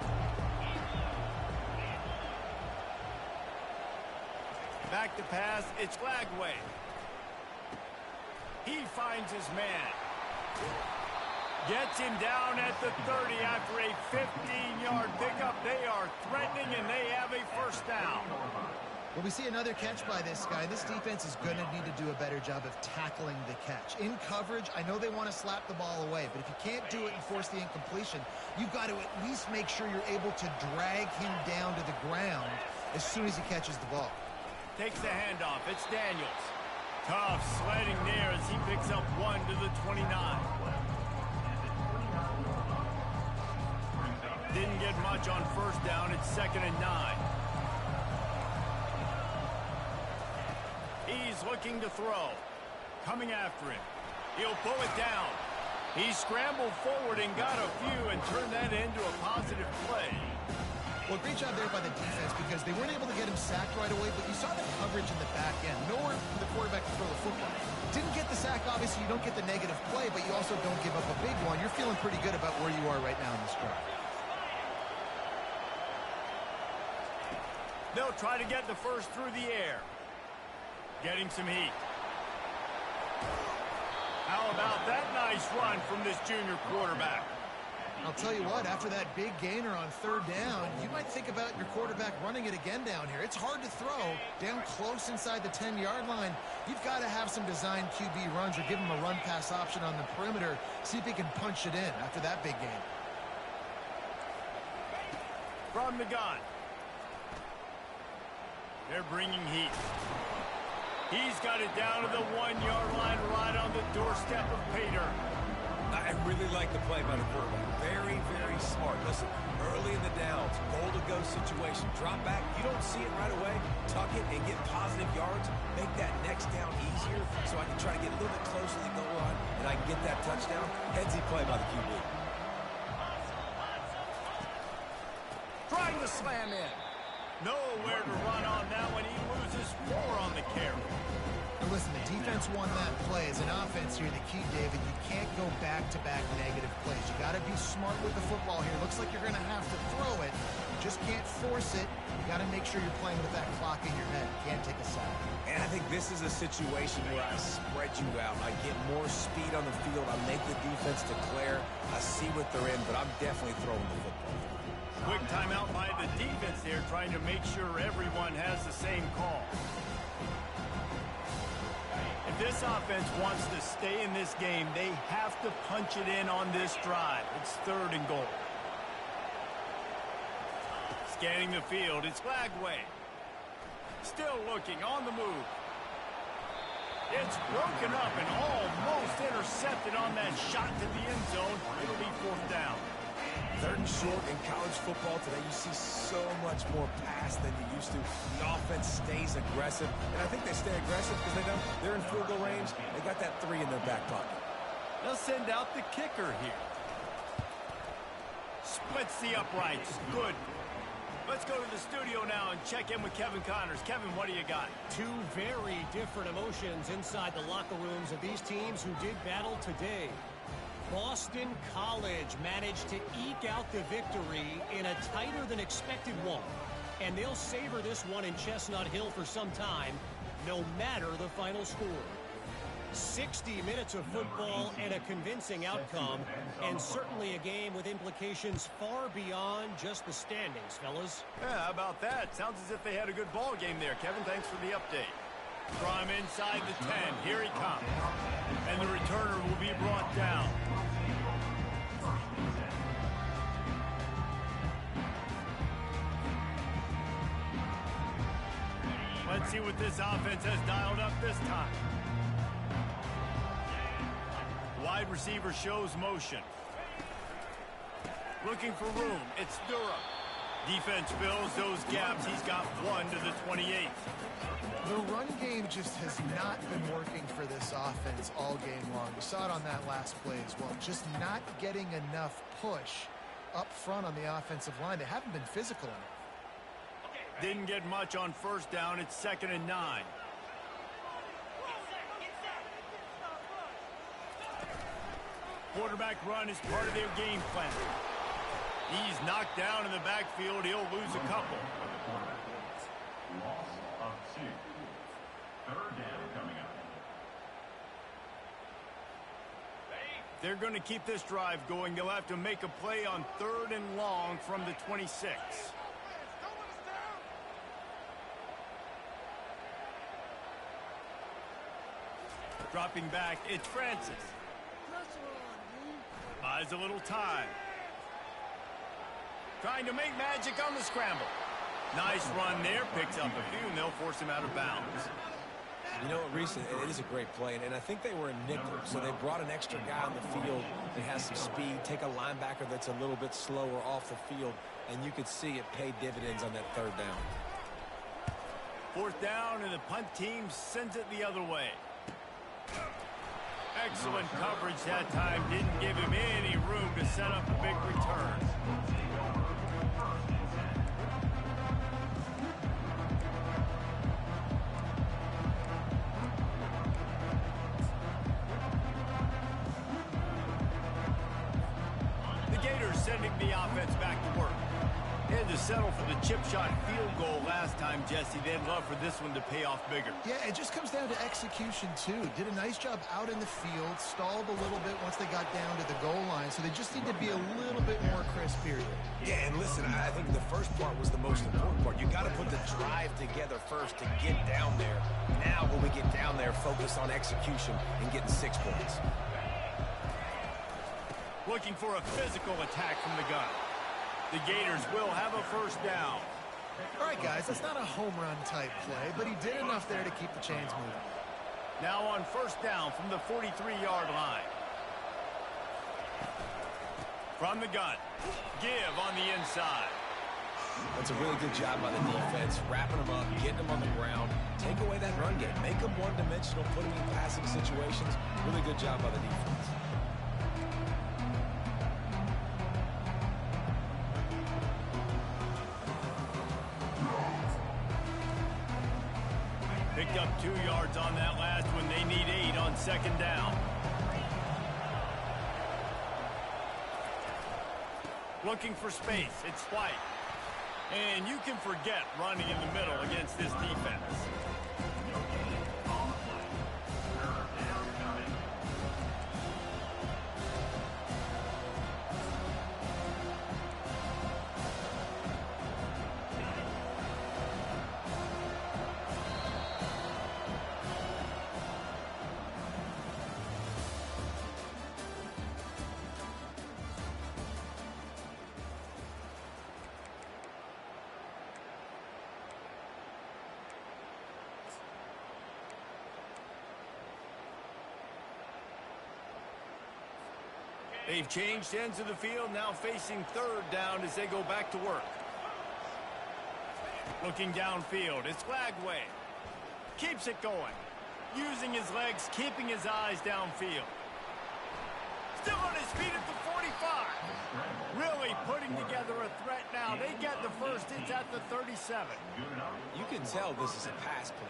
[SPEAKER 1] Back to pass, it's Lagway. He finds his man. Gets him down at the 30 after a 15-yard pickup. They are threatening, and they have a first down.
[SPEAKER 2] Well, we see another catch by this guy. This defense is going to need to do a better job of tackling the catch. In coverage, I know they want to slap the ball away, but if you can't do it and force the incompletion, you've got to at least make sure you're able to drag him down to the ground as soon as he catches the ball.
[SPEAKER 1] Takes the handoff. It's Daniels. Tough sledding there as he picks up 1 to the 29. Didn't get much on first down. It's 2nd and 9. He's looking to throw. Coming after him. He'll pull it down. He scrambled forward and got a few and turned that into a positive play.
[SPEAKER 2] Well, great job there by the defense because they weren't able to get him sacked right away, but you saw the coverage in the back end. Nowhere for the quarterback to throw the football. Didn't get the sack, obviously you don't get the negative play, but you also don't give up a big one. You're feeling pretty good about where you are right now in this drive.
[SPEAKER 1] They'll try to get the first through the air. Getting some heat. How about that nice run from this junior quarterback?
[SPEAKER 2] I'll tell you what, after that big gainer on 3rd down, you might think about your quarterback running it again down here. It's hard to throw down close inside the 10-yard line. You've got to have some design QB runs or give him a run-pass option on the perimeter. See if he can punch it in after that big gain.
[SPEAKER 1] From the gun. They're bringing heat. He's got it down to the 1-yard line right on the doorstep of Pater.
[SPEAKER 3] I really like the play by the quarterback. Very, very smart. Listen, early in the downs, goal-to-go situation, drop back. You don't see it right away. Tuck it and get positive yards. Make that next down easier so I can try to get a little bit closer to the goal line and I can get that touchdown. Headsy play by the QB.
[SPEAKER 1] Trying to slam in. Nowhere to run on that one. He loses 4 on the carry.
[SPEAKER 2] And listen, the defense won that play. As an offense here, the key, David, you can't go back-to-back negative plays. You got to be smart with the football here. Looks like you're going to have to throw it. You just can't force it. You got to make sure you're playing with that clock in your head. You can't take a sack.
[SPEAKER 3] And I think this is a situation where I spread you out. I get more speed on the field. I make the defense declare. I see what they're in, but I'm definitely throwing the football.
[SPEAKER 1] Quick timeout by the defense there, trying to make sure everyone has the same call. If this offense wants to stay in this game, they have to punch it in on this drive. It's 3rd and goal. Scanning the field, it's Lagway. Still looking, on the move. It's broken up and almost intercepted on that shot to the end zone. It'll be 4th down.
[SPEAKER 3] 3rd and short in college football today. You see so much more pass than you used to. The offense stays aggressive, and I think they stay aggressive because they know they're in field goal range. They got that 3 in their back pocket.
[SPEAKER 1] They'll send out the kicker here. Splits the uprights. Good. Let's go to the studio now and check in with Kevin Connors. Kevin, what do you got?
[SPEAKER 5] 2 very different emotions inside the locker rooms of these teams who did battle today. Boston College managed to eke out the victory in a tighter-than-expected one. And they'll savor this one in Chestnut Hill for some time, no matter the final score. 60 minutes of football and a convincing outcome, and certainly a game with implications far beyond just the standings, fellas.
[SPEAKER 1] Yeah, how about that? Sounds as if they had a good ball game there. Kevin, thanks for the update. From inside the 10, here he comes. And the returner will be brought down. Let's see what this offense has dialed up this time. Wide receiver shows motion. Looking for room. It's Durham. Defense fills those gaps. He's got 1 to the 28.
[SPEAKER 2] The run game just has not been working for this offense all game long. We saw it on that last play as well. Just not getting enough push up front on the offensive line. They haven't been physical enough.
[SPEAKER 1] Didn't get much on 1st down. It's 2nd and 9. Quarterback run is part of their game plan. He's knocked down in the backfield. He'll lose a couple.
[SPEAKER 4] Loss of 2. 3rd down coming up.
[SPEAKER 1] They're going to keep this drive going. They'll have to make a play on 3rd and long from the 26. Dropping back, it's Francis. Buys a little time. Trying to make magic on the scramble. Nice run there, picks up a few, and they'll force him out of bounds.
[SPEAKER 3] You know what, Reese, it is a great play, and I think they were in nickel, so they brought an extra guy on the field that has some speed, take a linebacker that's a little bit slower off the field, and you could see it pay dividends on that 3rd down.
[SPEAKER 1] 4th down, and the punt team sends it the other way. Excellent coverage that time. Didn't give him any room to set up a big return. The Gators sending the offense back to work. They had to settle for the chip shot field goal last time, Jesse. They'd love for this one to pay off bigger.
[SPEAKER 2] Yeah, it just comes down to execution, too. Did a nice job out in the field, stalled a little bit once they got down to the goal line, so they just need to be a little bit more crisp here.
[SPEAKER 3] Yeah, and listen, I think the first part was the most important part. You got to put the drive together first to get down there. Now, when we get down there, focus on execution and getting 6 points.
[SPEAKER 1] Looking for a physical attack from the gun. The Gators will have a 1st down.
[SPEAKER 2] All right, guys, that's not a home run type play, but he did enough there to keep the chains moving.
[SPEAKER 1] Now on 1st down from the 43-yard line. From the gun, give on the inside.
[SPEAKER 3] That's a really good job by the defense, wrapping them up, getting them on the ground. Take away that run game. Make them one-dimensional, put them in passing situations. Really good job by the defense.
[SPEAKER 1] Picked up 2 yards on that last one. They need 8 on second down. Looking for space. It's White. And you can forget running in the middle against this defense. They've changed ends of the field, now facing third down as they go back to work. Looking downfield, it's Lagway. Keeps it going. Using his legs, keeping his eyes downfield. Still on his feet at the 45. Really putting together a threat now. They get the first. It's at the 37.
[SPEAKER 3] You can tell this is a pass play.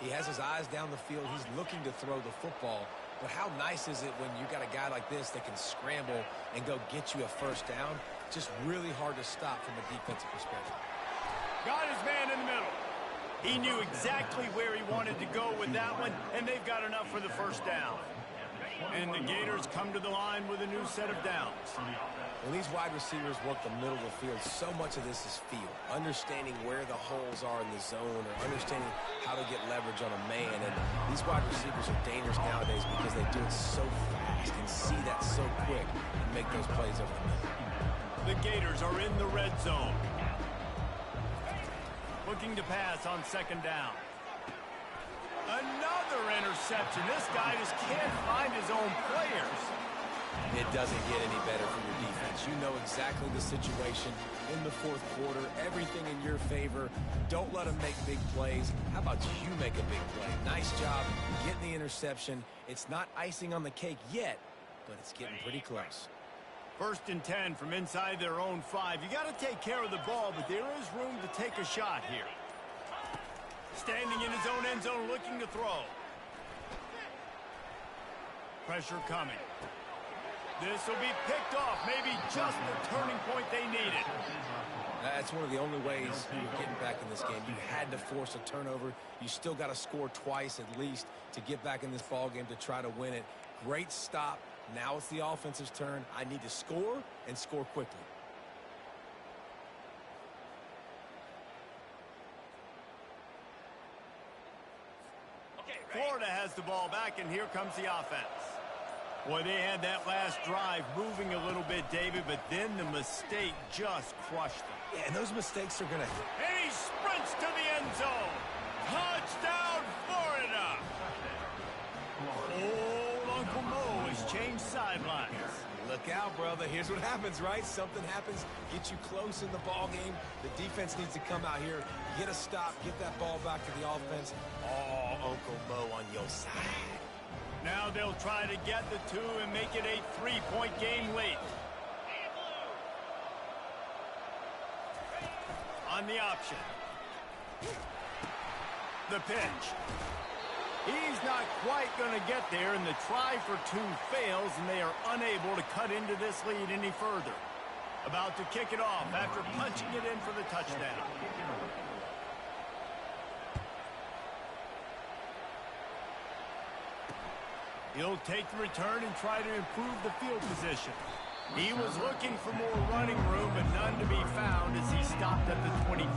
[SPEAKER 3] He has his eyes down the field. He's looking to throw the football. But how nice is it when you got a guy like this that can scramble and go get you a first down? Just really hard to stop from a defensive perspective.
[SPEAKER 1] Got his man in the middle. He knew exactly where he wanted to go with that one, and they've got enough for the first down. And the Gators come to the line with a new set of downs.
[SPEAKER 3] When these wide receivers work the middle of the field, so much of this is feel. Understanding where the holes are in the zone or understanding how to get leverage on a man. And these wide receivers are dangerous nowadays because they do it so fast and see that so quick and make those plays over the middle.
[SPEAKER 1] The Gators are in the red zone. Looking to pass on second down. Another interception. This guy just can't find his own players.
[SPEAKER 3] It doesn't get any better for your defense. You know exactly the situation in the fourth quarter. Everything in your favor. Don't let them make big plays. How about you make a big play? Nice job getting the interception. It's not icing on the cake yet, but it's getting pretty close.
[SPEAKER 1] 1st and 10 from inside their own 5. You got to take care of the ball, but there is room to take a shot here. Standing in his own end zone, looking to throw. Pressure coming. This will be picked off. Maybe just the turning point they needed.
[SPEAKER 3] That's one of the only ways you're getting back in this game. You had to force a turnover. You still got to score twice at least to get back in this ball game to try to win it. Great stop. Now it's the offense's turn. I need to score and score quickly.
[SPEAKER 1] Florida has the ball back, and here comes the offense. Boy, they had that last drive moving a little bit, David, but then the mistake just crushed them.
[SPEAKER 3] Yeah, and those mistakes are going to...
[SPEAKER 1] And he sprints to the end zone. Touchdown, Florida! Old Uncle Mo has changed sidelines.
[SPEAKER 3] Look out, brother. Here's what happens, right? Something happens, get you close in the ball game. The defense needs to come out here, get a stop, get that ball back to the offense. Oh, Uncle Mo on your side.
[SPEAKER 1] Now they'll try to get the 2 and make it a 3-point game late. On the option. The pitch. He's not quite going to get there, and the try for 2 fails, and they are unable to cut into this lead any further. About to kick it off after punching it in for the touchdown. He'll take the return and try to improve the field position. He was looking for more running room, but none to be found as he stopped at the 23.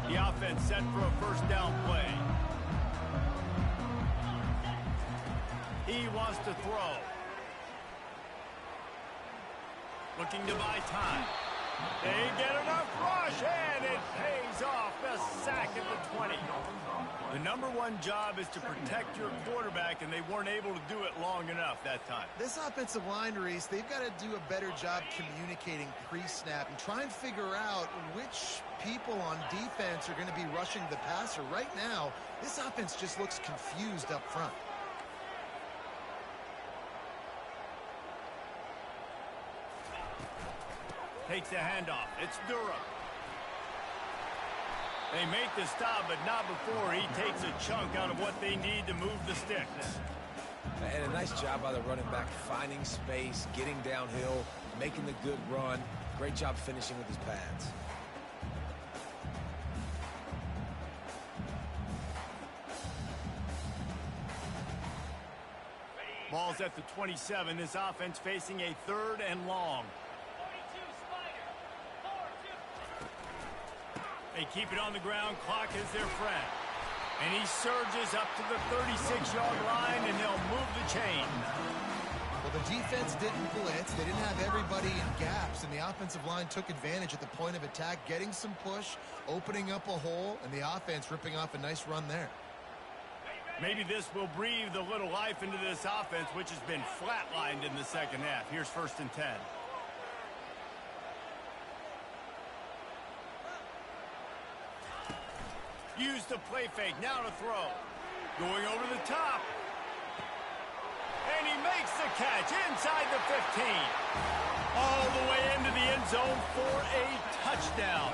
[SPEAKER 1] The offense set for a first down play. He wants to throw. Looking to buy time. They get enough rush, and it pays off. The sack at the 20. The number one job is to protect your quarterback, and they weren't able to do it long enough that time.
[SPEAKER 2] This offensive line, Reese, they've got to do a better job communicating pre-snap and try and figure out which people on defense are going to be rushing the passer. Right now, this offense just looks confused up front.
[SPEAKER 1] Takes the handoff. It's Durham. They make the stop, but not before he takes a chunk out of what they need to move the sticks.
[SPEAKER 3] And a nice job by the running back, finding space, getting downhill, making the good run. Great job finishing with his pads.
[SPEAKER 1] Ball's at the 27. This offense facing a 3rd and long. They keep it on the ground. Clock is their friend. And he surges up to the 36-yard line, and they'll move the chain.
[SPEAKER 2] Well, the defense didn't blitz. They didn't have everybody in gaps, and the offensive line took advantage at the point of attack, getting some push, opening up a hole, and the offense ripping off a nice run there.
[SPEAKER 1] Maybe this will breathe a little life into this offense, which has been flatlined in the second half. Here's 1st and 10. Use the play fake. Now to throw. Going over the top. And he makes the catch inside the 15. All the way into the end zone for a touchdown.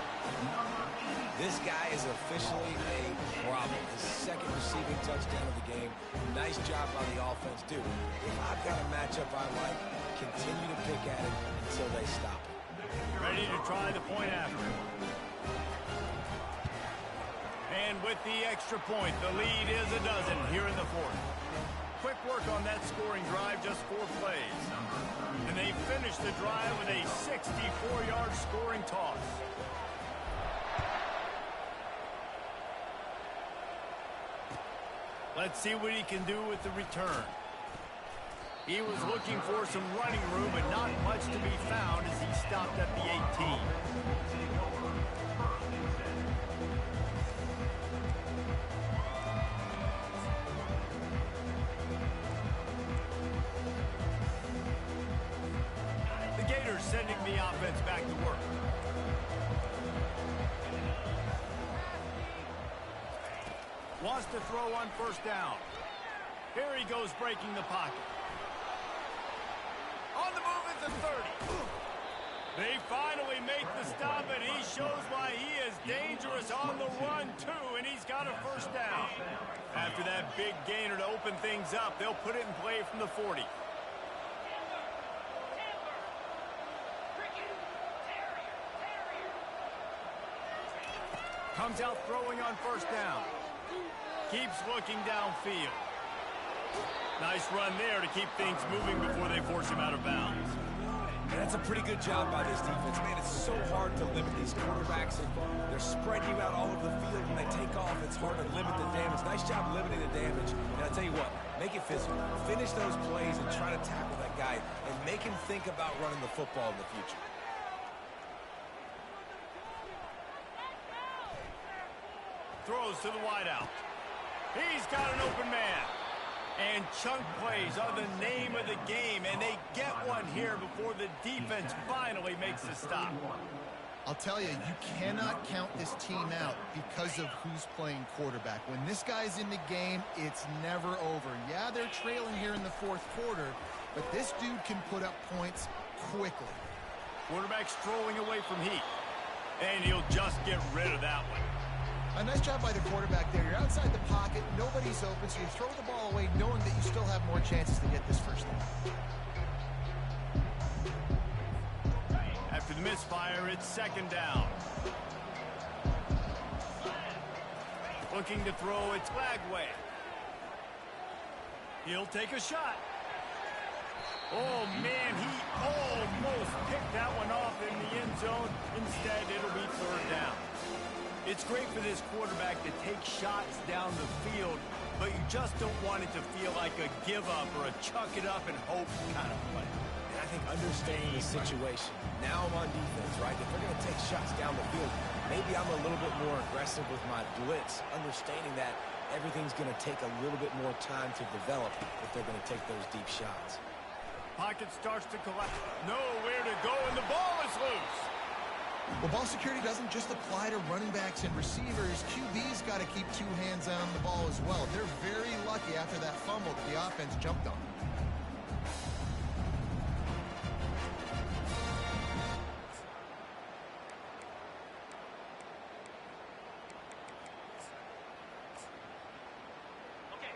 [SPEAKER 3] This guy is officially a problem. His 2nd receiving touchdown of the game. Nice job by the offense. Dude, if I've got a matchup I like, continue to pick at it until they stop it.
[SPEAKER 1] Ready to try the point after. And with the extra point, the lead is a dozen here in the 4th. Quick work on that scoring drive, just 4 plays. And they finish the drive with a 64-yard scoring toss. Let's see what he can do with the return. He was looking for some running room, but not much to be found as he stopped at the 18. Sending the offense back to work. Wants to throw on 1st down. Here he goes, breaking the pocket. On the move at the 30. They finally make the stop, and he shows why he is dangerous on the run, too, and he's got a 1st down. After that big gainer to open things up, they'll put it in play from the 40. Comes out throwing on 1st down. Keeps looking downfield. Nice run there to keep things moving before they force him out of bounds.
[SPEAKER 3] And that's a pretty good job by this defense. Man, it's so hard to limit these quarterbacks. They're spreading you out all over the field. When they take off, it's hard to limit the damage. Nice job limiting the damage. And I'll tell you what, make it physical. Finish those plays and try to tackle that guy and make him think about running the football in the future.
[SPEAKER 1] Throws to the wideout. He's got an open man. And chunk plays are the name of the game, and they get one here before the defense finally makes a stop.
[SPEAKER 2] I'll tell you, you cannot count this team out because of who's playing quarterback. When this guy's in the game, it's never over. Yeah, they're trailing here in the 4th quarter, but this dude can put up points quickly.
[SPEAKER 1] Quarterback strolling away from heat. And he'll just get rid of that one.
[SPEAKER 2] A nice job by the quarterback there. You're outside the pocket, nobody's open, so you throw the ball away knowing that you still have more chances to get this 1st down.
[SPEAKER 1] After the misfire, it's 2nd down. Looking to throw, it's Lagway. He'll take a shot. Oh, man, he almost picked that one off in the end zone. Instead, it'll be 3rd down. It's great for this quarterback to take shots down the field, but you just don't want it to feel like a give-up or a chuck-it-up and hope kind of play.
[SPEAKER 3] And I think understanding the situation. Now I'm on defense, right? If they're going to take shots down the field, maybe I'm a little bit more aggressive with my blitz, understanding that everything's going to take a little bit more time to develop if they're going to take those deep shots.
[SPEAKER 1] Pocket starts to collapse. Nowhere to go, and the ball is loose.
[SPEAKER 2] Well, ball security doesn't just apply to running backs and receivers. QB's got to keep two hands on the ball as well. They're very lucky after that fumble that the offense jumped on.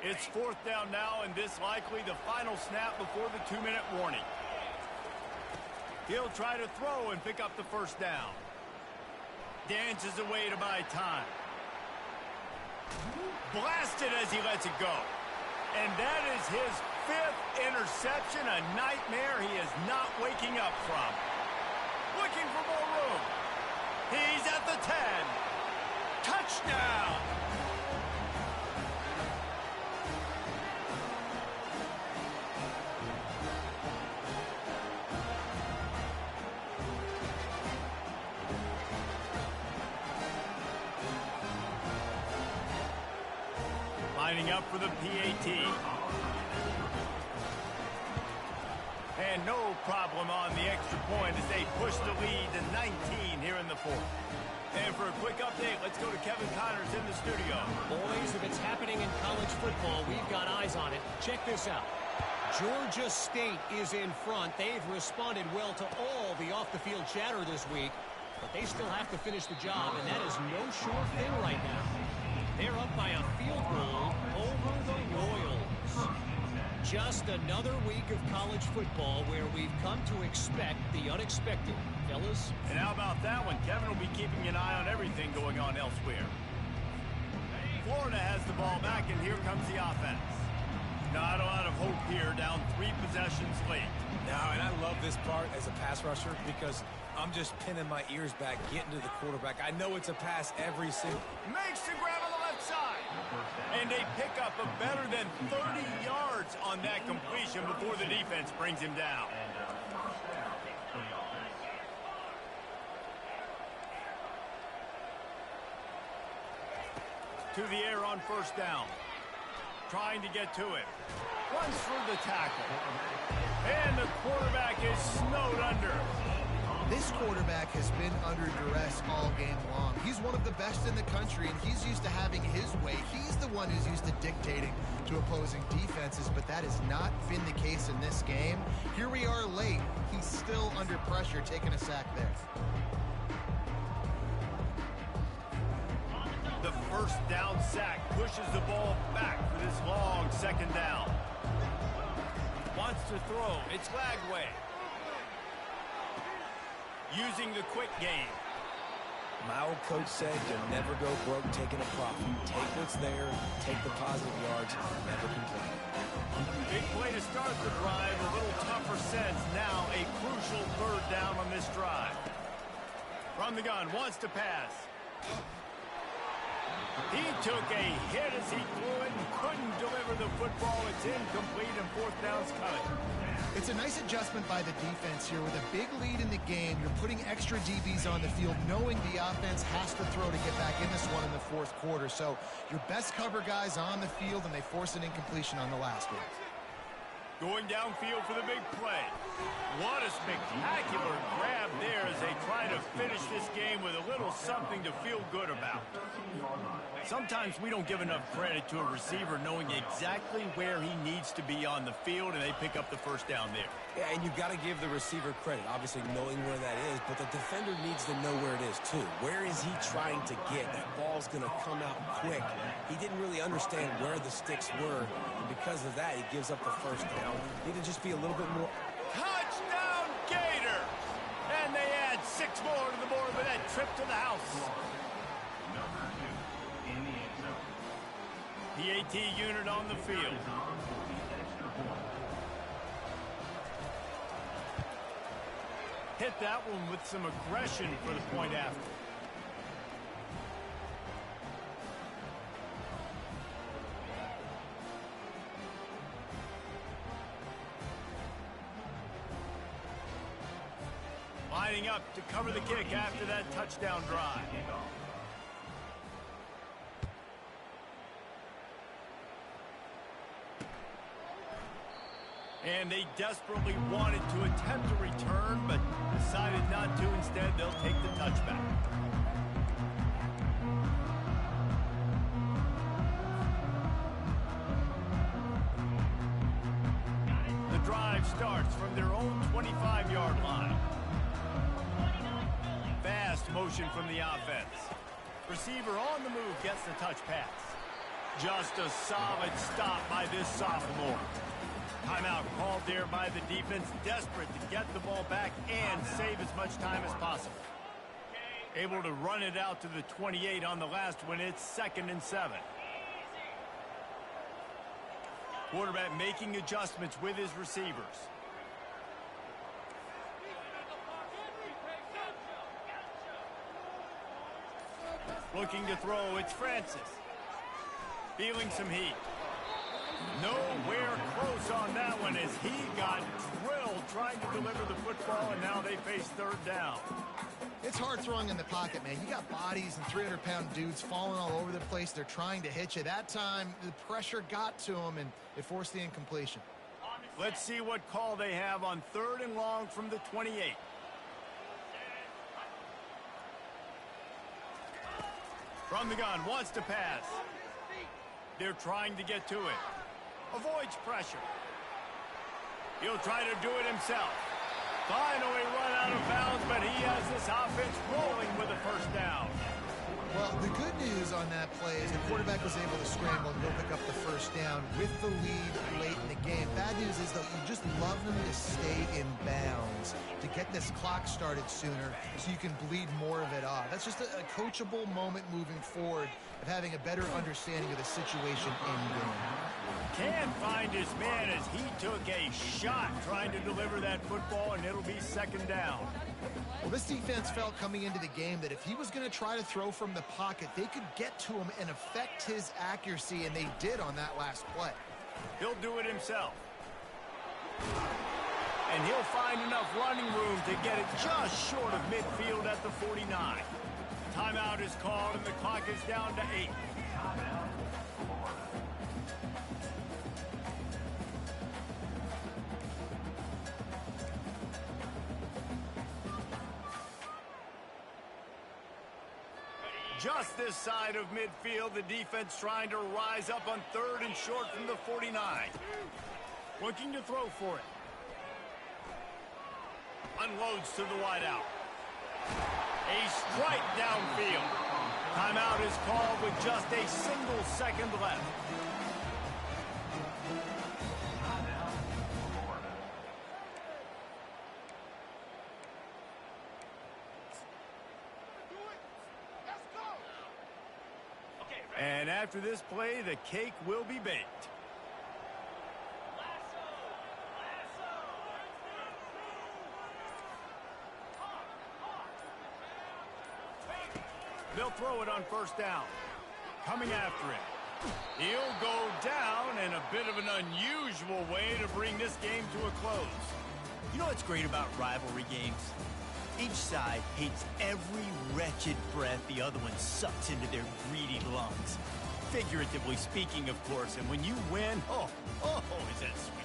[SPEAKER 1] It's 4th down now, and this likely the final snap before the 2-minute warning. He'll try to throw and pick up the first down. Dances away to buy time. Blasted as he lets it go. And that is his 5th interception, a nightmare he is not waking up from. Looking for more room. He's at the 10. Touchdown! Lining up for the PAT. And no problem on the extra point as they push the lead to 19 here in the 4th. And for a quick update, let's go to Kevin Connors in the studio.
[SPEAKER 5] Boys, if it's happening in college football, we've got eyes on it. Check this out. Georgia State is in front. They've responded well to all the off-the-field chatter this week, but they still have to finish the job, and that is no sure thing right now. They're up by a field goal over the Royals. Just another week of college football where we've come to expect the unexpected. Fellas?
[SPEAKER 1] And how about that one? Kevin will be keeping an eye on everything going on elsewhere. Florida has the ball back, and here comes the offense. Not a lot of hope here, down 3 possessions late.
[SPEAKER 3] Now, and I love this part as a pass rusher because I'm just pinning my ears back, getting to the quarterback. I know it's a pass every single...
[SPEAKER 1] Makes the grab on the left side. And they pick up a better than 30 yards on that completion before the defense brings him down. To the air on 1st down. Trying to get to it. Runs through the tackle. And the quarterback is snowed under.
[SPEAKER 2] This quarterback has been under duress all game long. He's one of the best in the country, and he's used to having his way. He's the one who's used to dictating to opposing defenses, but that has not been the case in this game. Here we are late. He's still under pressure, taking a sack there.
[SPEAKER 1] The 1st down sack pushes the ball back for this long 2nd down. Wants to throw. It's Lagway. Using the quick game.
[SPEAKER 3] My old coach said you'll never go broke taking a profit. Take what's there, take the positive yards, never complain.
[SPEAKER 1] Big play to start the drive. A little tougher sense. Now a crucial 3rd down on this drive. From the gun, wants to pass. He took a hit as he threw it and couldn't deliver the football. It's incomplete, and 4th down's coming.
[SPEAKER 2] It's a nice adjustment by the defense here. With a big lead in the game, you're putting extra DBs on the field, knowing the offense has to throw to get back in this one in the 4th quarter. So your best cover guys on the field, and they force an incompletion on the last one.
[SPEAKER 1] Going downfield for the big play. What a spectacular grab there as they try to finish this game with a little something to feel good about. Sometimes we don't give enough credit to a receiver knowing exactly where he needs to be on the field, and they pick up the 1st down there.
[SPEAKER 3] Yeah, and you've got to give the receiver credit, obviously knowing where that is, but the defender needs to know where it is too. Where is he trying to get? That ball's going to come out quick. He didn't really understand where the sticks were, and because of that, he gives up the 1st down. Need to just be a little bit more...
[SPEAKER 1] Touchdown, Gator! And they add 6 more to the board with that trip to the house.
[SPEAKER 4] Number 2 in the end zone.
[SPEAKER 1] PAT unit on the field. Hit that one with some aggression for the point after. lining up to cover the kick after that touchdown drive. And they desperately wanted to attempt a return, but decided not to. Instead, they'll take the touchback. The drive starts from their own 25-yard line. Fast motion from the offense. Receiver on the move gets the touch pass. Just a solid stop by this sophomore. Timeout called there by the defense, desperate to get the ball back and save as much time as possible. Able to run it out to the 28 on the last one. It's 2nd and 7. Quarterback making adjustments with his receivers. Looking to throw, it's Francis. Feeling some heat. Nowhere close on that one as he got drilled trying to deliver the football, and now they face 3rd down.
[SPEAKER 2] It's hard throwing in the pocket, man. You got bodies and 300-pound dudes falling all over the place. They're trying to hit you. That time, the pressure got to him, and it forced the incompletion.
[SPEAKER 1] Let's see what call they have on 3rd and long from the 28. From the gun, wants to pass. They're trying to get to it. Avoids pressure. He'll try to do it himself. Finally run out of bounds, but he has this offense rolling with a 1st down.
[SPEAKER 2] Well, the good news on that play is the quarterback was able to scramble and go pick up the 1st down with the lead late in the game. Bad news is, though, you just love them to stay in bounds to get this clock started sooner so you can bleed more of it off. That's just a coachable moment moving forward of having a better understanding of the situation in-game.
[SPEAKER 1] Can't find his man as he took a shot trying to deliver that football, and it'll be 2nd down.
[SPEAKER 2] Well, this defense felt coming into the game that if he was going to try to throw from the pocket, they could get to him and affect his accuracy, and they did on that last play.
[SPEAKER 1] He'll do it himself. And he'll find enough running room to get it just short of midfield at the 49. Timeout is called, and the clock is down to 8. Just this side of midfield, the defense trying to rise up on 3rd and short from the 49. Looking to throw for it. Unloads to the wideout. A strike downfield. Timeout is called with just a single second left. And after this play, the cake will be baked. They'll throw it on 1st down. Coming after it. He'll go down in a bit of an unusual way to bring this game to a close.
[SPEAKER 6] You know what's great about rivalry games? Each side hates every wretched breath the other one sucks into their greedy lungs. Figuratively speaking, of course, and when you win, oh, is that sweet.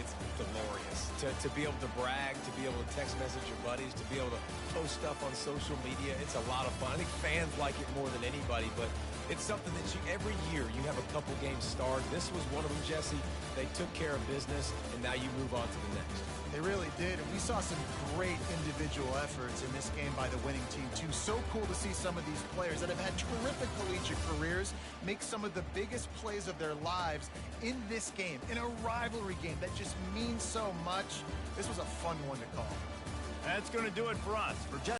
[SPEAKER 3] It's glorious to be able to brag, to be able to text message your buddies, to be able to post stuff on social media. It's a lot of fun. I think fans like it more than anybody, but it's something that every year you have a couple games starred. This was one of them, Jesse. They took care of business, and now you move on to the next.
[SPEAKER 2] They really did, and we saw some great individual efforts in this game by the winning team, too. So cool to see some of these players that have had terrific collegiate careers make some of the biggest plays of their lives in this game, in a rivalry game that just means so much. This was a fun one to call.
[SPEAKER 1] That's going to do it for us. For